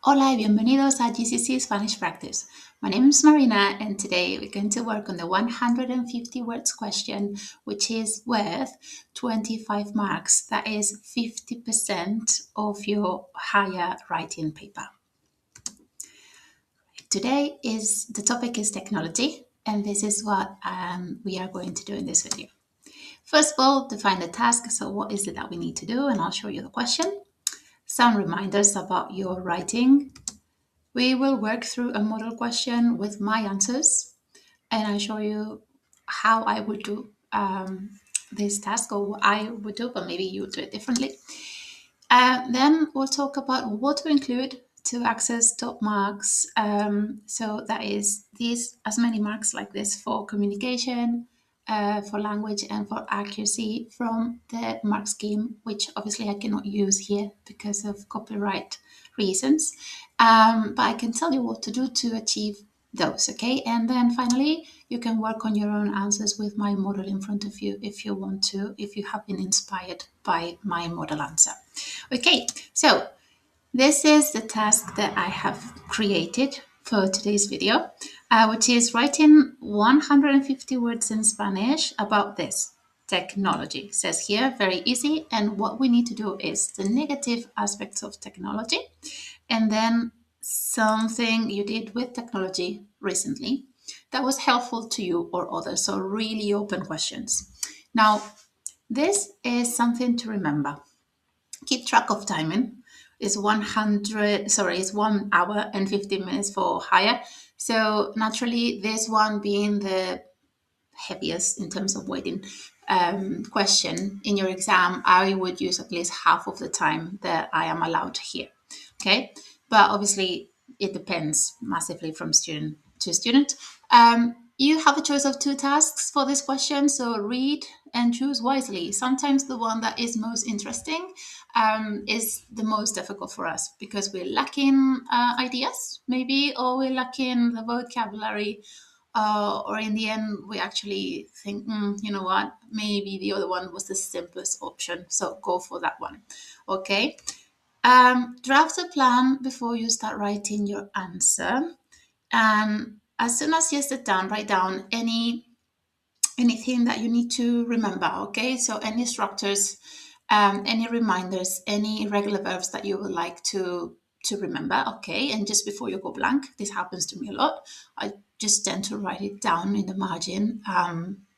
Hola y bienvenidos a GCSE Spanish Practice. My name is Marina and today we're going to work on the 150 words question, which is worth 25 marks. That is 50% of your higher writing paper. Today the topic is technology, and this is what we are going to do in this video. First of all, define the task. So what is it that we need to do? And I'll show you the question. Some reminders about your writing. We will work through a model question with my answers, and I'll show you how I would do this task, or what I would do, but maybe you would do it differently. Then we'll talk about what to include to access top marks. So that is as many marks like this for communication, for language, and for accuracy from the mark scheme, which obviously I cannot use here because of copyright reasons. But I can tell you what to do to achieve those, okay? And then finally, you can work on your own answers with my model in front of you if you want to, if you have been inspired by my model answer. Okay, so this is the task that I have created for today's video, which is writing 150 words in Spanish about this technology. It says here, very easy. And what we need to do is the negative aspects of technology, and then something you did with technology recently that was helpful to you or others. So really open questions. Now, this is something to remember. Keep track of timing. Is 1 hour and 15 minutes for higher. So naturally, this one being the heaviest in terms of weighting question in your exam, I would use at least half of the time that I am allowed here. Okay, but obviously it depends massively from student to student. You have a choice of 2 tasks for this question, so read and choose wisely. Sometimes the one that is most interesting is the most difficult for us because we're lacking ideas, maybe, or we're lacking the vocabulary, or in the end, we actually think, you know what, maybe the other one was the simplest option, so go for that one. Okay. Draft a plan before you start writing your answer. And as soon as you sit down, write down anything that you need to remember. Okay, so any structures, any reminders, any irregular verbs that you would like to remember. Okay, and just before you go blank, this happens to me a lot. I just tend to write it down in the margin.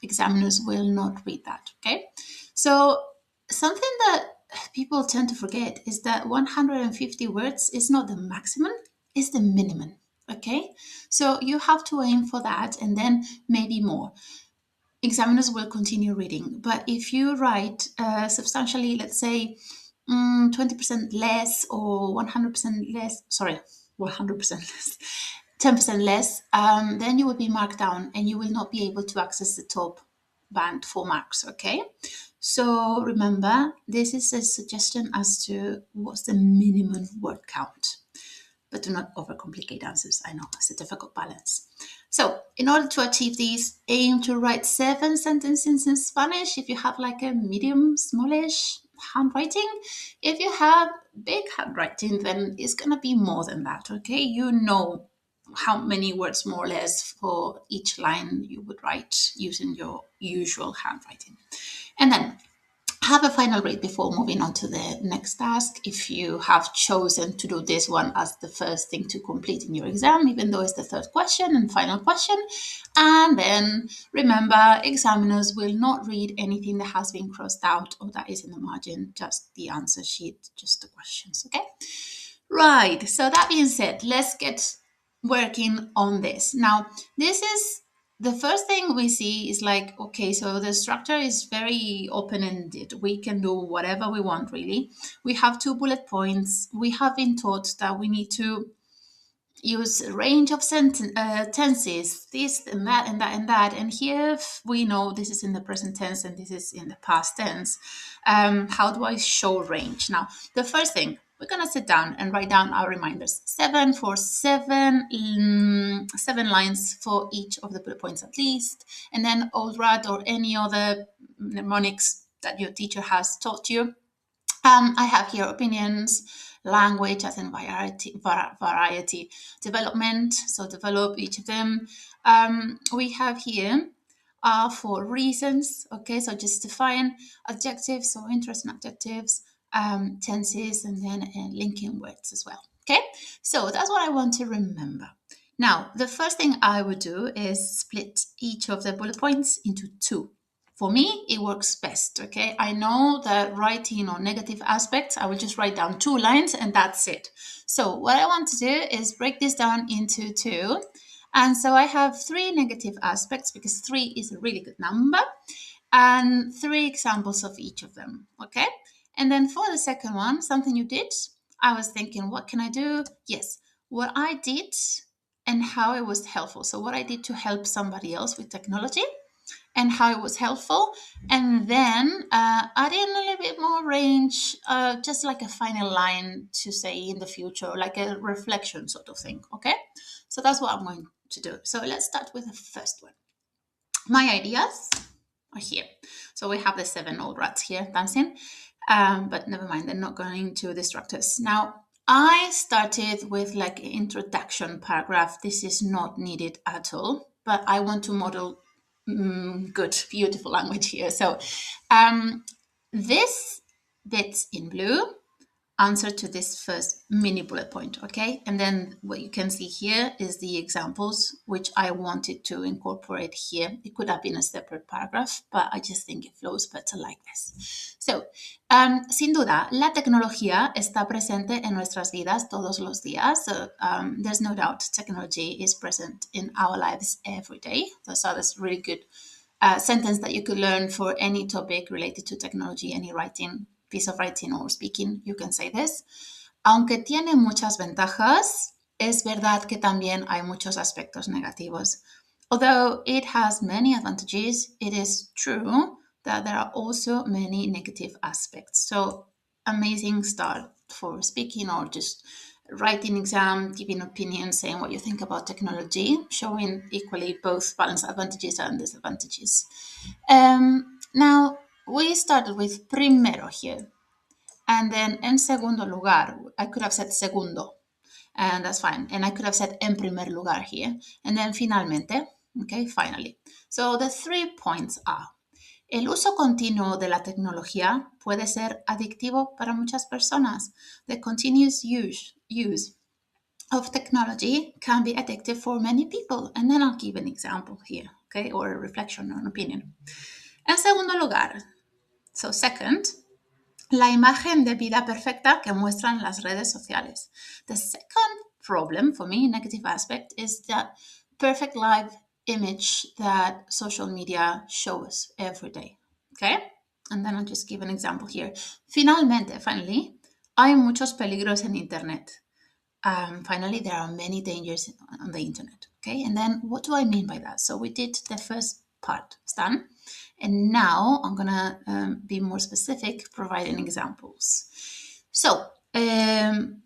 Examiners will not read that. Okay, so something that people tend to forget is that 150 words is not the maximum, it's the minimum. Okay, so you have to aim for that and then maybe more. Examiners will continue reading, but if you write substantially, let's say 20% less or 100% less, 100% less, 10% less, then you will be marked down and you will not be able to access the top band for marks. Okay, so remember, this is a suggestion as to what's the minimum word count, but do not overcomplicate answers. I know it's a difficult balance. So in order to achieve these, aim to write 7 sentences in Spanish if you have like a medium, smallish handwriting. If you have big handwriting, then it's going to be more than that, okay? You know how many words more or less for each line you would write using your usual handwriting. And then have a final read before moving on to the next task if you have chosen to do this one as the first thing to complete in your exam, even though it's the third question and final question. And then remember, examiners will not read anything that has been crossed out or that is in the margin, just the answer sheet, just the questions, okay? Right, so that being said, let's get working on this. Now, this is the first thing we see is like, okay, so the structure is very open-ended. We can do whatever we want, really. We have 2 bullet points. We have been taught that we need to use a range of tenses, this and that and that and that. And here we know this is in the present tense and this is in the past tense. How do I show range? Now, the first thing, we're going to sit down and write down our reminders. 7 lines for each of the bullet points at least. And then OLRAD or any other mnemonics that your teacher has taught you. I have here opinions, language as in variety, development, so develop each of them. We have here for reasons, okay, so just define adjectives, so interesting adjectives, tenses, and then linking words as well, okay? So that's what I want to remember. Now, the first thing I would do is split each of the bullet points into two. For me, it works best, okay? I know that writing on negative aspects, I will just write down 2 lines and that's it. So what I want to do is break this down into 2. And so I have 3 negative aspects because 3 is a really good number and 3 examples of each of them, okay? And then for the second one, something you did, I was thinking, what can I do? Yes, what I did and how it was helpful. So what I did to help somebody else with technology and how it was helpful. And then adding a little bit more range, just like a final line to say in the future, like a reflection sort of thing, okay? So that's what I'm going to do. So let's start with the first one. My ideas are here. So we have the 7 old rats here dancing, but never mind, they're not going to distract us. Now, I started with like an introduction paragraph. This is not needed at all, but I want to model good, beautiful language here. So this bit in blue answer to this first mini bullet point, okay? And then what you can see here is the examples which I wanted to incorporate here. It could have been a separate paragraph, but I just think it flows better like this. So, sin duda, la tecnología está presente en nuestras vidas todos los días. So, there's no doubt technology is present in our lives every day. So that's really good sentence that you could learn for any topic related to technology, any writing, piece of writing or speaking, you can say this. Aunque tiene muchas ventajas, es verdad que también hay muchos aspectos negativos. Although it has many advantages, it is true that there are also many negative aspects. So amazing start for speaking or just writing exam, giving opinions, saying what you think about technology, showing equally both balanced advantages and disadvantages. Now, we started with primero here. And then en segundo lugar, I could have said segundo, and that's fine. And I could have said en primer lugar here. And then finalmente, okay, finally. So the 3 points are, el uso continuo de la tecnología puede ser adictivo para muchas personas. The continuous use of technology can be addictive for many people. And then I'll give an example here, okay, or a reflection or an opinion. En segundo lugar, so second, la imagen de vida perfecta que muestran las redes sociales. The second problem for me, negative aspect, is that perfect life image that social media shows every day. Okay? And then I'll just give an example here. Finalmente, finally, hay muchos peligros en Internet. Finally, there are many dangers on the Internet. Okay? And then what do I mean by that? So we did the first part, Stan. And now I'm going to be more specific, providing examples. So the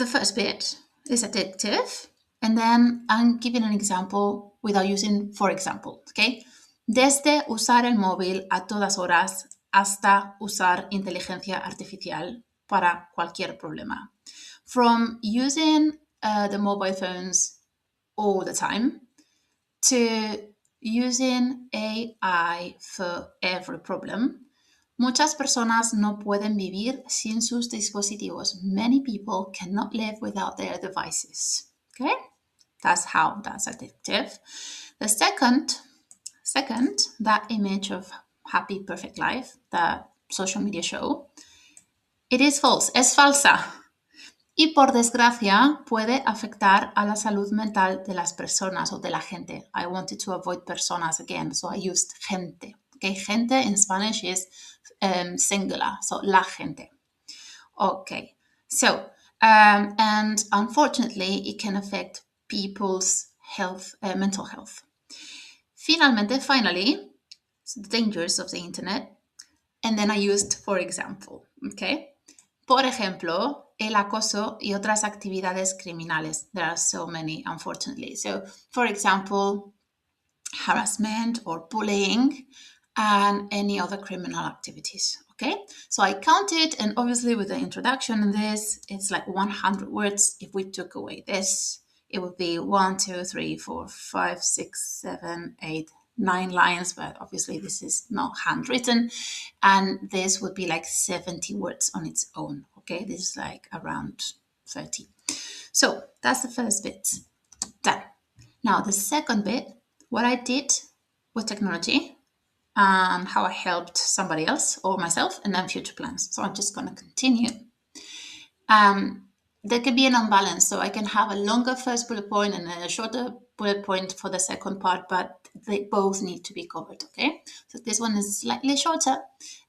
first bit is adjective, and then I'm giving an example without using for example, okay? Desde usar el móvil a todas horas hasta usar inteligencia artificial para cualquier problema. From using the mobile phones all the time to using AI for every problem. Muchas personas no pueden vivir sin sus dispositivos. Many people cannot live without their devices. Okay? That's adjective. The second, that image of happy, perfect life that social media show, it is false, es falsa. Y por desgracia puede afectar a la salud mental de las personas o de la gente. I wanted to avoid personas again, so I used gente. Okay, gente in Spanish is singular, so la gente. Okay, so, and unfortunately, it can affect people's health, mental health. Finally, so the dangers of the internet. And then I used for example, okay? Por ejemplo, el acoso y otras actividades criminales. There are so many, unfortunately. So, for example, harassment or bullying and any other criminal activities. Okay, so I counted, and obviously with the introduction in this, it's like 100 words. If we took away this, it would be 1, 2, 3, 4, 5, 6, 7, 8, 9 lines, but obviously this is not handwritten. And this would be like 70 words on its own. Okay, this is like around 30. So that's the first bit done. Now the second bit, what I did with technology and how I helped somebody else or myself, and then future plans. So I'm just going to continue. There can be an imbalance, so I can have a longer first bullet point and a shorter bullet point for the second part, but they both need to be covered, okay? So this one is slightly shorter,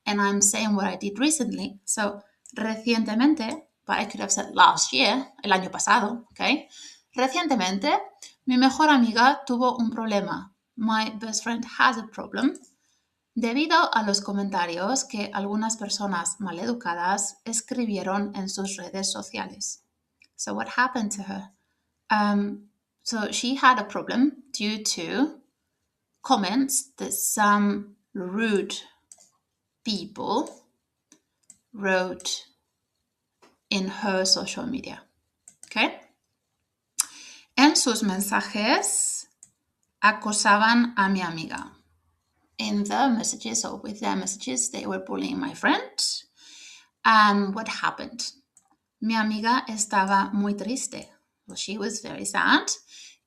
and I'm saying what I did recently. So, recientemente, but I could have said last year, el año pasado, okay? Recientemente, mi mejor amiga tuvo un problema. My best friend has a problem debido a los comentarios que algunas personas maleducadas escribieron en sus redes sociales. So what happened to her? So she had a problem due to comments that some rude people wrote in her social media. Okay? En sus mensajes acosaban a mi amiga. In their messages, or with their messages, they were bullying my friend. What happened? Mi amiga estaba muy triste. Well, she was very sad.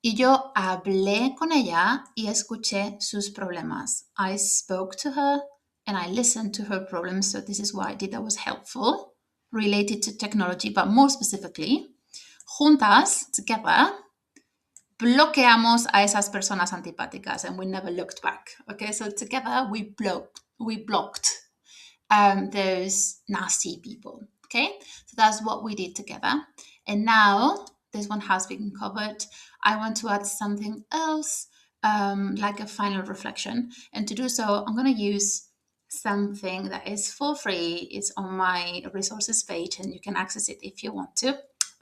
Y yo hablé con ella y escuché sus problemas. I spoke to her and I listened to her problems. So this is what I did that was helpful, related to technology, but more specifically, juntas, together, bloqueamos a esas personas antipáticas and we never looked back. Okay, so together we blocked those nasty people. Okay, so that's what we did together. And now this one has been covered. I want to add something else, like a final reflection. And to do so, I'm going to use something that is for free. It's on my resources page, and you can access it if you want to.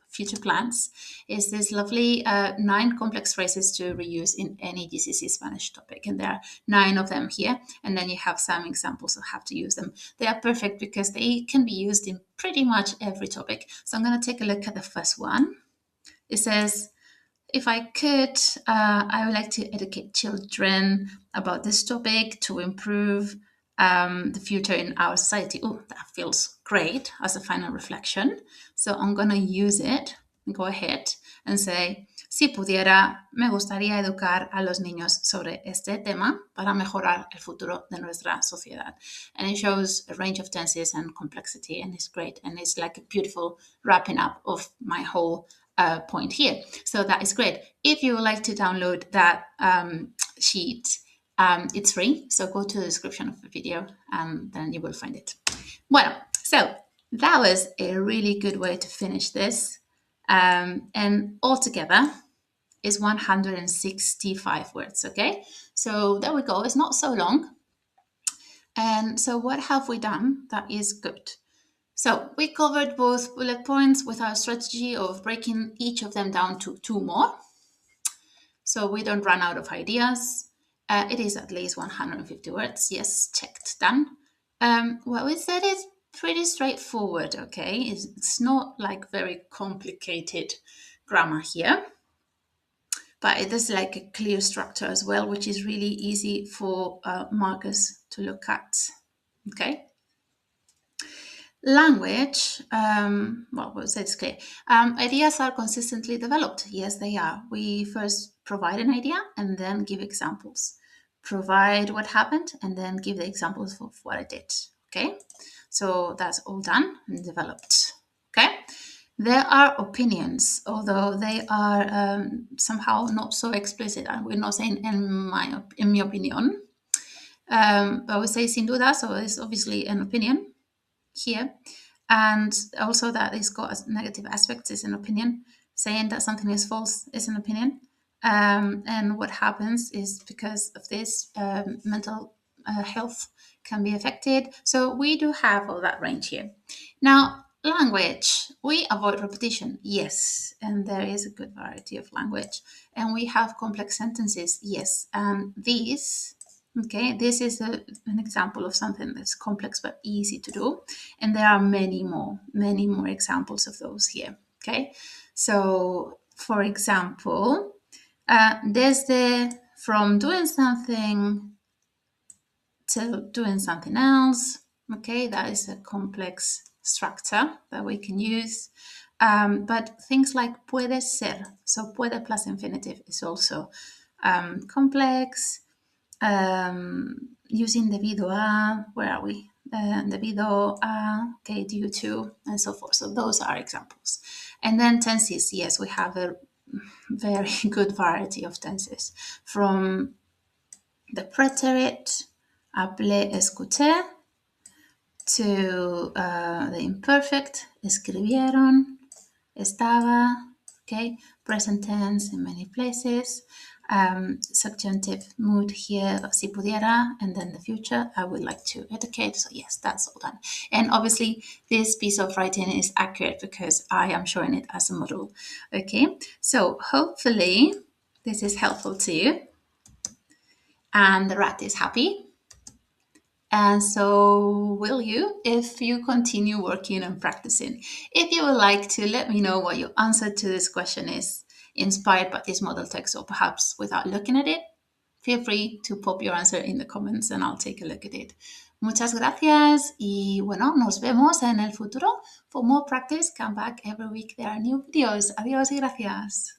Future plans is this lovely 9 complex phrases to reuse in any GCSE Spanish topic. And there are 9 of them here. And then you have some examples of how to use them. They are perfect because they can be used in pretty much every topic. So I'm going to take a look at the first one. It says, if I could, I would like to educate children about this topic to improve the future in our society. Oh, that feels great as a final reflection. So I'm going to use it and go ahead and say, si pudiera, me gustaría educar a los niños sobre este tema para mejorar el futuro de nuestra sociedad. And it shows a range of tenses and complexity, and it's great. And it's like a beautiful wrapping up of my whole point here. So that is great. If you would like to download that sheet, it's free. So go to the description of the video and then you will find it. Well, so that was a really good way to finish this. And altogether is 165 words, okay? So there we go. It's not so long. And so what have we done that is good? So we covered both bullet points with our strategy of breaking each of them down to 2 more. So we don't run out of ideas. It is at least 150 words. Yes, checked, done. What we said is pretty straightforward, okay? It's not like very complicated grammar here. But it is like a clear structure as well, which is really easy for markers to look at, okay? Language, well, we'll say it's clear. Ideas are consistently developed. Yes, they are. We first provide an idea and then give examples. Provide what happened and then give the examples of what I did. Okay, so that's all done and developed. Okay, there are opinions, although they are somehow not so explicit. We're not saying in mi opinion, but we say sin duda, so it's obviously an opinion here, and also that it's got negative aspects is an opinion. Saying that something is false is an opinion, and what happens is because of this, mental health can be affected. So we do have all that range here. Now, language, we avoid repetition, yes, and there is a good variety of language, and we have complex sentences, yes, and these Okay, this is an example of something that's complex but easy to do. And there are many more examples of those here. Okay, so for example, there's the from doing something to doing something else. Okay, that is a complex structure that we can use. But things like puede ser, so puede plus infinitive is also complex. Using debido a, where are we? Debido a, okay, due to, and so forth. So those are examples. And then tenses, yes, we have a very good variety of tenses. From the preterite, hablé, escuché, to the imperfect, escribieron, estaba, okay, present tense in many places, subjunctive mood here, si pudiera, and then the future, I would like to educate. So yes, that's all done. And obviously this piece of writing is accurate because I am showing it as a model. Okay, so hopefully this is helpful to you and the rat is happy. And so will you if you continue working and practicing. If you would like to let me know what your answer to this question is, inspired by this model text or perhaps without looking at it, feel free to pop your answer in the comments and I'll take a look at it. Muchas gracias y bueno, nos vemos en el futuro. For more practice, come back every week. There are new videos. Adiós y gracias.